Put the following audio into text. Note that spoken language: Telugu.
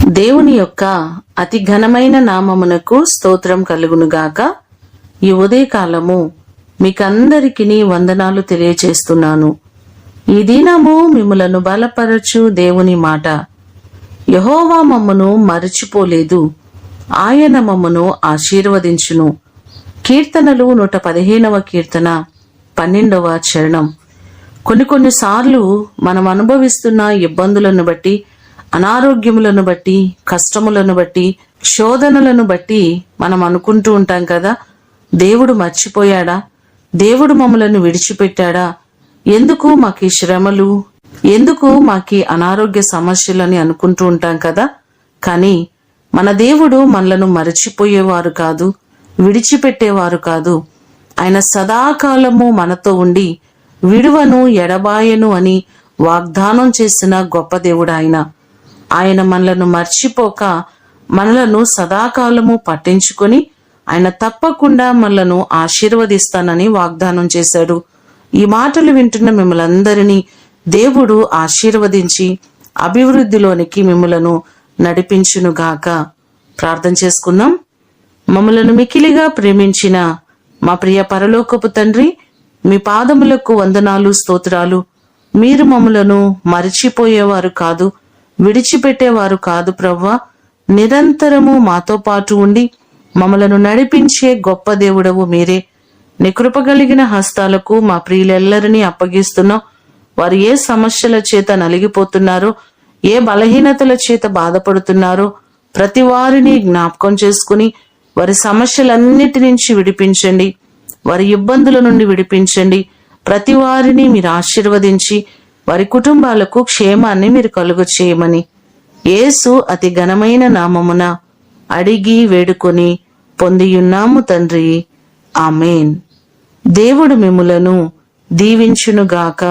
దేవుని యొక్క అతి ఘనమైన నామమునకు స్తోత్రం కలుగునుగాక. ఈ ఉదయకాలము మీకందరికీ వందనాలు తెలియచేస్తున్నాను. ఈ దినము మిమ్ములను బలపరచు దేవుని మాట. యెహోవా మమ్మను మరచిపోలేదు, ఆయన మమ్మను ఆశీర్వదించును. కీర్తనలు 115వ కీర్తన 12వ చరణం. కొన్నిసార్లు మనం అనుభవిస్తున్న ఇబ్బందులను బట్టి, అనారోగ్యములను బట్టి, కష్టములను బట్టి, శోధనలను బట్టి మనం అనుకుంటూ ఉంటాం కదా, దేవుడు మర్చిపోయాడా, దేవుడు మమ్మలను విడిచిపెట్టాడా, ఎందుకు మాకు శ్రమలు, ఎందుకు మాకు అనారోగ్య సమస్యలని అనుకుంటూ ఉంటాం కదా. కానీ మన దేవుడు మనలను మరచిపోయేవారు కాదు, విడిచిపెట్టేవారు కాదు. ఆయన సదాకాలము మనతో ఉండి విడువను ఎడబాయను అని వాగ్దానం చేసిన గొప్ప దేవుడు ఆయన మనలను మర్చిపోక మనలను సదాకాలము పట్టించుకొని ఆయన తప్పకుండా మనలను ఆశీర్వదిస్తానని వాగ్దానం చేశాడు. ఈ మాటలు వింటున్న మిమ్మల్ందరినీ దేవుడు ఆశీర్వదించి అభివృద్ధిలోనికి మిమ్మలను నడిపించునుగాక. ప్రార్థన చేసుకుందాం. మమ్మలను మికిలిగా ప్రేమించిన మా ప్రియ పరలోకపు తండ్రి, మీ పాదములకు వందనాలు, స్తోత్రాలు. మీరు మమ్మలను మరిచిపోయేవారు కాదు, విడిచిపెట్టేవారు కాదు ప్రభువా. నిరంతరము మాతో పాటు ఉండి మమ్మలను నడిపించే గొప్ప దేవుడవు మీరే. నీ కృప కలిగిన హస్తాలకు మా ప్రియులెల్లరినీ అప్పగిస్తున్నాం. వారు ఏ సమస్యల చేత నలిగిపోతున్నారో, ఏ బలహీనతల చేత బాధపడుతున్నారో ప్రతి వారిని జ్ఞాపకం చేసుకుని వారి సమస్యలన్నిటి నుంచి విడిపించండి, వారి ఇబ్బందుల నుండి విడిపించండి. ప్రతి వారిని మీరు ఆశీర్వదించి వారి కుటుంబాలకు క్షేమాన్ని మీరు కలుగు చేయమని యేసు అతి ఘనమైన నామమున అడిగి వేడుకొని పొందియున్నాము తండ్రి, ఆమేన్. దేవుడు మిమ్ములను దీవించునుగాక.